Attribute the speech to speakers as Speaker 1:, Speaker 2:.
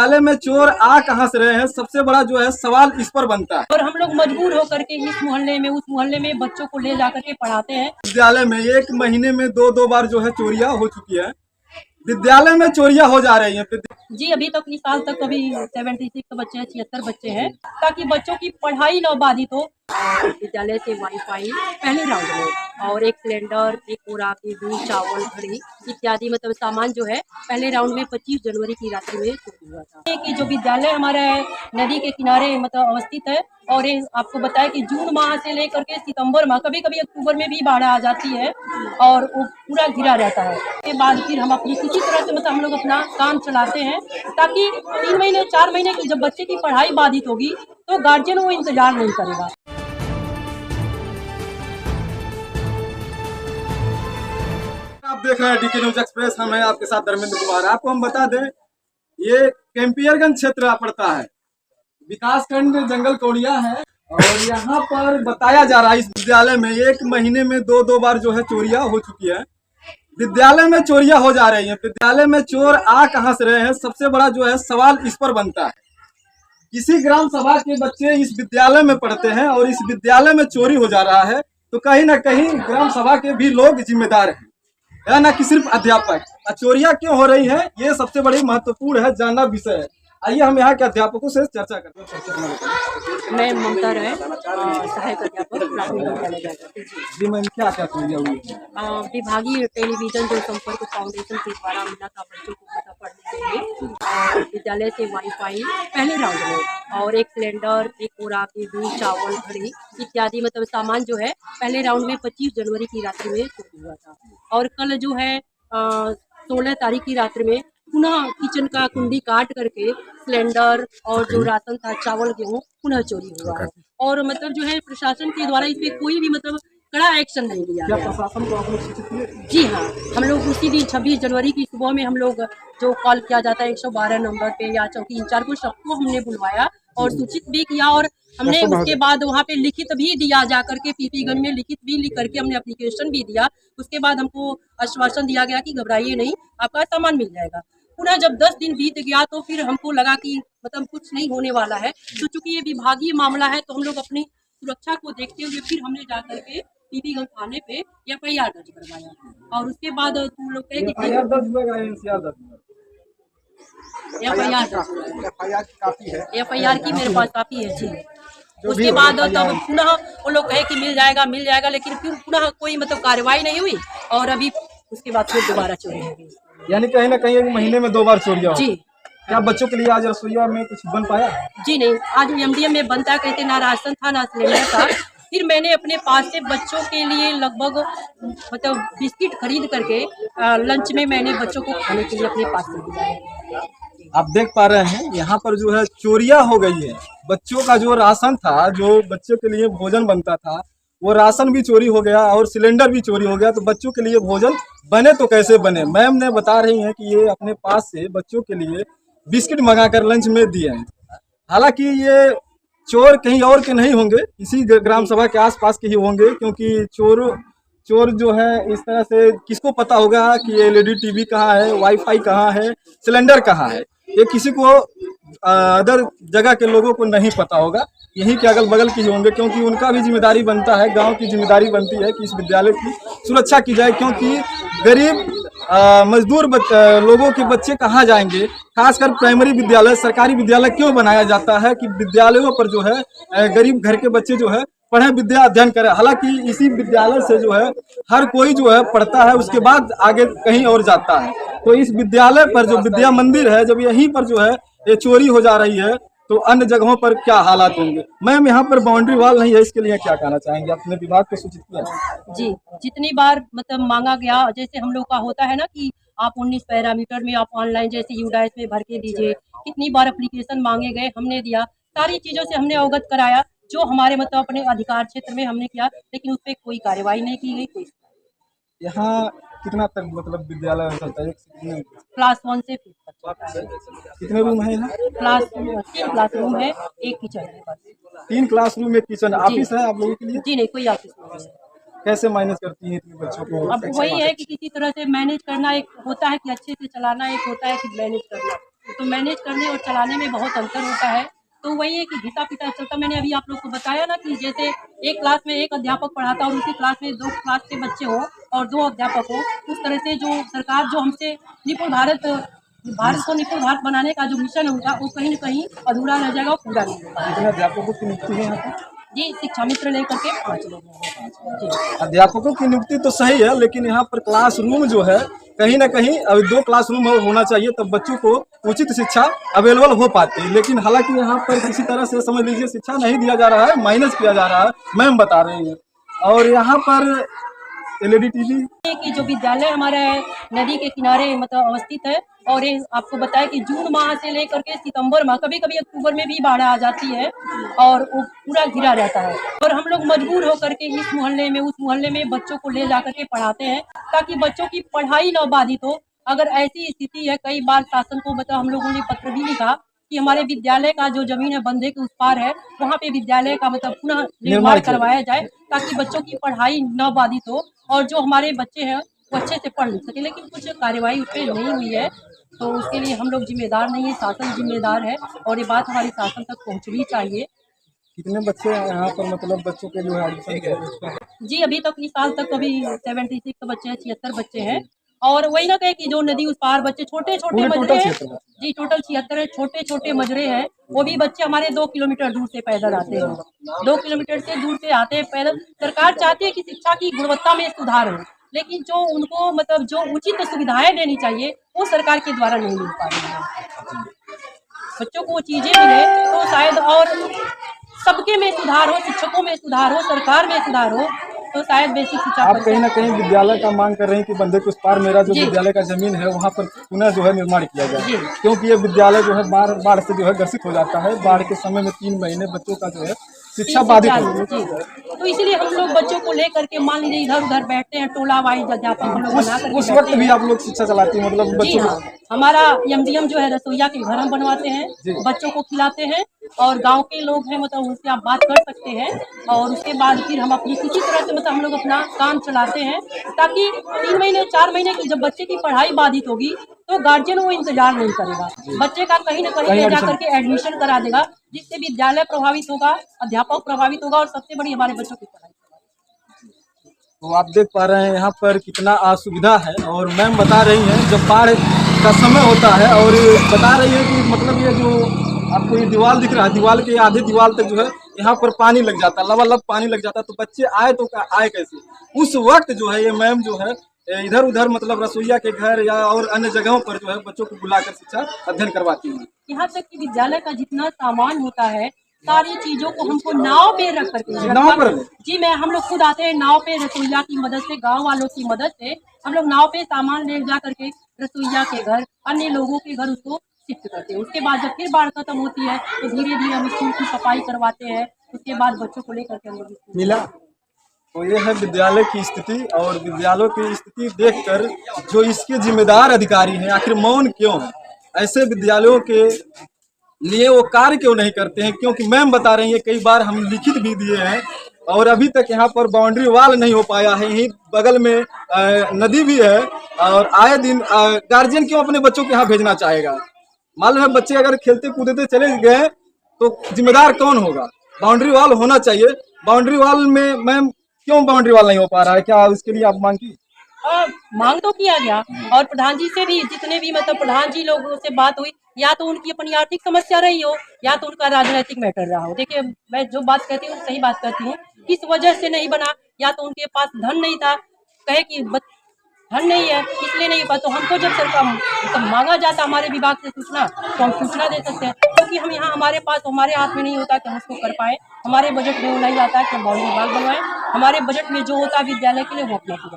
Speaker 1: विद्यालय में चोर आ कहां से रहे हैं, सबसे बड़ा जो है सवाल इस पर बनता है।
Speaker 2: और हम लोग मजबूर होकर के इस मोहल्ले में उस मोहल्ले में बच्चों को ले जाकर के पढ़ाते हैं।
Speaker 1: विद्यालय में एक महीने में दो बार जो है चोरियां हो चुकी है। विद्यालय में चोरियां हो जा रही हैं।
Speaker 2: जी अभी तक इस साल तक अभी 76 बच्चे हैं, 76 बच्चे हैं, ताकि बच्चों की पढ़ाई न बाधित हो। विद्यालय से वाईफाई पहले राउंड में और एक सिलेंडर, एक बोराकी, दूध, चावल, घड़ी इत्यादि मतलब सामान जो है पहले राउंड में 25 जनवरी की रात्रि में चोरी हुआ था। कि जो विद्यालय हमारा है नदी के किनारे मतलब अवस्थित है और ये आपको बताया कि जून माह से लेकर के सितंबर माह, कभी कभी अक्टूबर में भी बाढ़ आ जाती है और वो पूरा घिरा रहता है। उसके बाद फिर हम अपनी किसी तरह से मतलब हम लोग अपना काम चलाते हैं, ताकि 3 महीने 4 महीने की जब बच्चे की पढ़ाई बाधित होगी तो गार्जियन वो इंतजार नहीं करेगा।
Speaker 1: आप देख रहे हैं डीके न्यूज एक्सप्रेस, हम हैं आपके साथ धर्मेंद्र कुमार। आपको हम बता दें, ये कैंपियरगंज क्षेत्र पड़ता है, विकासखंड जंगल कौड़िया है। और यहाँ पर बताया जा रहा है इस विद्यालय में एक महीने में दो बार जो है चोरियां हो चुकी है। विद्यालय में चोरियां हो जा रही हैं। विद्यालय में चोर आ कहां से रहे हैं, सबसे बड़ा जो है सवाल इस पर बनता है। किसी ग्राम सभा के बच्चे इस विद्यालय में पढ़ते हैं और इस विद्यालय में चोरी हो जा रहा है, तो कहीं ना कहीं ग्राम सभा के भी लोग जिम्मेदार हैं, है ना कि सिर्फ अध्यापक। चोरियां क्यों हो रही हैं, ये सबसे बड़ी महत्वपूर्ण है, जानना विषय है। आइए हम यहाँ के अध्यापकों से चर्चा करते हैं।
Speaker 2: मैं ममता राय, सहायक अध्यापक प्राथमिक विद्यालय।
Speaker 1: जी मैम, क्या क्या चोरियां हुई है?
Speaker 2: विभागीय टेलीविजन जो संपर्क फाउंडेशन के द्वारा मिला था बच्चों को मतलब पढ़ने के लिए। विद्यालय से वाईफाई पहले राउंड में और एक सिलेंडर, एक बोराकी, दूध, चावल, घड़ी इत्यादि मतलब सामान जो है पहले राउंड में 25 जनवरी की रात्रि में चोरी हुआ था। और कल जो है 16 तारीख की रात्रि में पुनः किचन का कुंडी काट करके सिलेंडर और जो राशन था चावल गेहूँ पुनः चोरी हुआ है। और मतलब जो है प्रशासन के द्वारा इस पे कोई भी मतलब कड़ा एक्शन नहीं लिया गया।
Speaker 1: प्रशासन को आप लोग सूचित किए?
Speaker 2: जी हाँ, हम लोग उसी दिन 26 जनवरी की सुबह में हम लोग जो कॉल किया जाता है 112 नंबर पे या चौकी इंचार्ज को सबको हमने बुलवाया और सूचित भी किया। और हमने उसके बाद वहाँ पे लिखित भी दिया, जाकर के पीपीगंज में लिखित भी लिख करके हमने एप्लीकेशन भी दिया। उसके बाद हमको आश्वासन दिया गया कि घबराइए नहीं, आपका सामान मिल जाएगा। पुनः जब 10 दिन बीत गया तो फिर हमको लगा कि मतलब कुछ नहीं होने वाला है, तो चूंकि ये विभागीय मामला है तो हम लोग अपनी सुरक्षा को देखते हुए फिर हमने जाकर के पीपीगंज थाने पे FIR दर्ज करवाया। और उसके बाद तुम लोग कहे कि
Speaker 1: FIR दर्ज हुआ या NCR दर्ज हुआ?
Speaker 2: FIR की मेरे पास काफी है जी। उसके बाद तब पुनः वो लोग कहे कि मिल जाएगा, लेकिन फिर पुनः कोई मतलब कार्रवाई नहीं हुई और अभी उसके बाद फिर दोबारा चोरी हो गई।
Speaker 1: यानी कहीं ना कहीं एक महीने में 2 बार चोरियां
Speaker 2: जी।
Speaker 1: क्या बच्चों के लिए आज रसोईया में कुछ बन पाया?
Speaker 2: जी नहीं, आज MDM में बनता कहते ना राशन था ना सिलेंडर था। फिर मैंने अपने पास से बच्चों के लिए लगभग मतलब बिस्किट खरीद करके लंच में मैंने बच्चों को खाने के लिए अपने पास से दिया।
Speaker 1: आप देख पा रहे हैं यहाँ पर जो है चोरियां हो गई है। बच्चों का जो राशन था, जो बच्चों के लिए भोजन बनता था, वो राशन भी चोरी हो गया और सिलेंडर भी चोरी हो गया। तो बच्चों के लिए भोजन बने तो कैसे बने? मैम ने बता रही हैं कि ये अपने पास से बच्चों के लिए बिस्किट मंगाकर लंच में दिए हैं। हालांकि ये चोर कहीं और के नहीं होंगे, इसी ग्राम सभा के आसपास के ही होंगे, क्योंकि चोर जो है इस तरह से किसको पता होगा कि LED TV कहाँ है, वाईफाई कहाँ है, सिलेंडर कहाँ है। ये किसी को अदर जगह के लोगों को नहीं पता होगा, यहीं के अगल बगल के ही होंगे, क्योंकि उनका भी जिम्मेदारी बनता है, गांव की जिम्मेदारी बनती है कि इस विद्यालय की सुरक्षा की जाए। क्योंकि गरीब मजदूर लोगों के बच्चे कहाँ जाएंगे? खासकर प्राइमरी विद्यालय, सरकारी विद्यालय क्यों बनाया जाता है कि विद्यालयों पर जो है गरीब घर के बच्चे जो है पढ़े, विद्या अध्ययन करें। हालांकि इसी विद्यालय से जो है हर कोई जो है पढ़ता है, उसके बाद आगे कहीं और जाता है। तो इस विद्यालय पर जो विद्या मंदिर है, जब यहीं पर जो है ये चोरी हो जा रही है, तो अन्य जगहों पर क्या हालात होंगे? मैम, यहाँ पर बाउंड्री वॉल नहीं है, इसके लिए क्या कहना चाहेंगे? अपने विभाग को सूचित किया?
Speaker 2: जी, जितनी बार मतलब मांगा गया, जैसे हम लोग का होता है ना कि आप 19 पैरामीटर में आप ऑनलाइन जैसे यूडाइस में भर के दीजिए, कितनी बार एप्लीकेशन मांगे गए, हमने दिया, सारी चीजों से हमने अवगत कराया जो हमारे मतलब अपने अधिकार क्षेत्र में हमने किया, लेकिन उस पर कोई कार्रवाई नहीं की गई। कोई
Speaker 1: यहाँ कितना तक मतलब विद्यालय चलता है?
Speaker 2: क्लास 1 से 5 तक।
Speaker 1: कितने रूम है यहाँ?
Speaker 2: 3 क्लासरूम है, 1 किचन है बस।
Speaker 1: 3 क्लासरूम, 1 किचन। ऑफिस है आप लोगों के लिए?
Speaker 2: जी नहीं, कोई ऑफिस नहीं है।
Speaker 1: कैसे मैनेज करती हैं इतने बच्चों को?
Speaker 2: अब वही है कि किसी तरह से मैनेज करना, एक होता है कि अच्छे से चलाना, एक होता है कि मैनेज करना। तो मैनेज करने और चलाने में बहुत अंतर होता है। तो वही है कि घिसा-पिटा चलता, मैंने अभी आप लोग को बताया ना कि जैसे एक क्लास में एक अध्यापक पढ़ाता और उसी क्लास में 2 क्लास के बच्चे हों और 2 अध्यापक हों, उस तरह से जो सरकार जो हमसे निपुण भारत को निपुण भारत बनाने का जो मिशन है उनका, वो कहीं न कहीं अधूरा रह जाएगा और पूरा नहीं होगा।
Speaker 1: कितने अध्यापकों की नियुक्ति है यहाँ पर?
Speaker 2: जी, शिक्षा मित्र लेकर के 5 लोग हैं। जी।
Speaker 1: अध्यापकों की नियुक्ति तो सही है, लेकिन यहाँ पर क्लासरूम जो है कहीं ना कहीं अभी 2 क्लासरूम होना चाहिए, तब बच्चों को उचित शिक्षा अवेलेबल हो पाती है। लेकिन हालांकि यहाँ पर किसी तरह से समझ लीजिए शिक्षा नहीं दिया जा रहा है, माइनस किया जा रहा है, मैम बता रही है। और यहाँ पर एलईडी टीवी
Speaker 2: कि जो विद्यालय हमारा है नदी के किनारे मतलब अवस्थित है, और ये आपको बताया कि जून माह से लेकर के सितंबर माह, कभी-कभी अक्टूबर में भी बाढ़ आ जाती है और वो पूरा घिरा रहता है। और हम लोग मजबूर होकर के इस मोहल्ले में उस मोहल्ले में बच्चों को ले जाकर के पढ़ाते हैं ताकि बच्चों की पढ़ाई न बाधित हो। अगर ऐसी स्थिति है, कई बार शासन को मतलब हम लोगों ने पत्र भी लिखा कि हमारे विद्यालय का जो जमीन है बंधे के उस पार है, वहाँ पे विद्यालय का मतलब पुनः निर्माण करवाया जाए ताकि बच्चों की पढ़ाई न बाधित हो और जो हमारे बच्चे हैं वो अच्छे से पढ़ लिख सके। लेकिन कुछ कार्यवाही उस पर नहीं हुई है, तो उसके लिए हम लोग जिम्मेदार नहीं है, शासन जिम्मेदार है और ये बात हमारी शासन तक पहुँचनी चाहिए।
Speaker 1: कितने बच्चे हैं यहाँ पर, मतलब बच्चों के जो है एडमिशन?
Speaker 2: जी, अभी तक इस साल तक अभी 76 बच्चे हैं, 76 बच्चे हैं। और वही ना कहे कि जो नदी उस पार बच्चे छोटे-छोटे
Speaker 1: पूरे
Speaker 2: मजरे
Speaker 1: टोटल
Speaker 2: हैं।
Speaker 1: 76 बच्चे।
Speaker 2: जी, टोटल 76 है, छोटे-छोटे मजरे हैं। वो भी बच्चे हमारे 2 किलोमीटर दूर से पैदल आते हैं। 2 किलोमीटर से दूर से आते हैं पैदल। सरकार चाहती है कि शिक्षा की गुणवत्ता में सुधार हो, लेकिन जो उनको मतलब जो उचित सुविधाएँ देनी चाहिए, वो सरकार के द्वारा नहीं मिल पा रही है। बच्चों को वो चीज़ें मिले तो शायद और सबके में सुधार हो, शिक्षकों में सुधार हो, सरकार में सुधार हो, तो शायद बेसिक शिक्षा
Speaker 1: आप कहीं ना कहीं विद्यालय का मांग कर रहे हैं कि बंधे के उस पार मेरा जो
Speaker 2: जी।
Speaker 1: विद्यालय का जमीन है वहाँ पर पुनः जो है निर्माण किया जाए,
Speaker 2: जी।
Speaker 1: क्योंकि ये विद्यालय जो है बाढ़ से जो है ग्रसित हो जाता है। बाढ़ के समय में 3 महीने बच्चों का जो है शिक्षा बाधित होती है।
Speaker 2: जी। तो इसीलिए हम लोग बच्चों को लेकर के मान लीजिए इधर-उधर बैठते हैं, टोला वाइज अध्यापक हम लोग बना करके
Speaker 1: उस
Speaker 2: बैठते
Speaker 1: वक्त भी
Speaker 2: हैं।
Speaker 1: आप लोग शिक्षा चलाती हैं, मतलब
Speaker 2: जी
Speaker 1: बच्चों
Speaker 2: हाँ,
Speaker 1: को?
Speaker 2: हमारा एमडीएम जो है रसोइया के घर हम बनवाते हैं, बच्चों को खिलाते हैं और गांव के लोग हैं मतलब उनसे आप बात कर सकते हैं और उसके बाद फिर हम अपनी किसी तरह से मतलब हम लोग अपना काम चलाते हैं ताकि 3 महीने 4 महीने की जब बच्चे की पढ़ाई बाधित होगी तो गार्जियन वो इंतजार नहीं करेगा, बच्चे का कहीं न कहीं ले जाकर के एडमिशन करा देगा, जिससे विद्यालय प्रभावित होगा, अध्यापक प्रभावित होगा और सबसे बड़ी हमारे बच्चों की पढ़ाई।
Speaker 1: तो आप देख पा रहे हैं यहाँ पर कितना असुविधा है। और मैम बता रही हैं जब बाढ़ का समय होता है और बता रही है कि मतलब ये जो आपको ये दीवार दिख रहा है, दीवार के आधे दीवार तक जो है यहाँ पर पानी लग जाता है, लबालब पानी लग जाता है। तो बच्चे आए तो आए कैसे? उस वक्त जो है ये मैम जो है इधर उधर मतलब रसोइया के घर या और अन्य जगहों पर जो है बच्चों को बुलाकर शिक्षा अध्ययन करवाती है।
Speaker 2: यहाँ तक कि विद्यालय का जितना सामान होता है सारी चीजों को हमको नाव पे रख करके
Speaker 1: नाव पर?
Speaker 2: जी मैं हम लोग खुद आते हैं नाव पे, रसोइया की मदद से, गांव वालों की मदद से हम लोग नाव पे सामान ले जा करके रसोइया के घर, अन्य लोगों के घर उसको शिफ्ट करते हैं। उसके बाद जब फिर बाढ़ खत्म होती है तो धीरे धीरे हम स्कूल की सफाई करवाते हैं। उसके बाद बच्चों को लेकर के हम लोग स्कूल
Speaker 1: मिला। तो ये है विद्यालय की स्थिति। और विद्यालयों की स्थिति देखकर जो इसके जिम्मेदार अधिकारी हैं आखिर मौन क्यों है? ऐसे विद्यालयों के लिए वो कार्य क्यों नहीं करते हैं? क्योंकि मैम बता रही है कई बार हम लिखित भी दिए हैं और अभी तक यहाँ पर बाउंड्री वाल नहीं हो पाया है। यहीं बगल में नदी भी है और आए दिन गार्जियन क्यों अपने बच्चों के यहाँ भेजना चाहेगा? मालूम है बच्चे अगर खेलते कूदते चले गए तो जिम्मेदार कौन होगा? बाउंड्री वाल होना चाहिए। बाउंड्री वाल में मैम क्यों बाउंड्री वाल नहीं हो पा रहा है? क्या इसके लिए आप मांग की?
Speaker 2: मांग तो किया गया और प्रधान जी से भी जितने भी मतलब प्रधान जी लोगों से बात हुई, या तो उनकी अपनी आर्थिक समस्या रही हो या तो उनका राजनीतिक मैटर रहा हो। देखिए मैं जो बात कहती हूँ सही बात कहती हूँ, किस वजह से नहीं बना, या तो उनके पास धन नहीं था, कहे कि धन नहीं है इसलिए नहीं हुआ। तो हमको जब सरकार मतलब मांगा जाता हमारे विभाग से सूचना तो हम सूचना दे सकते हैं, क्योंकि हम यहाँ हमारे पास हमारे हाथ में नहीं होता कि हम उसको कर पाए। हमारे बजट में वो नहीं आता है कि हम बाउंड्री वाल बनवाएं, हमारे बजट में जो होता है विद्यालय के लिए वो अपना पूरा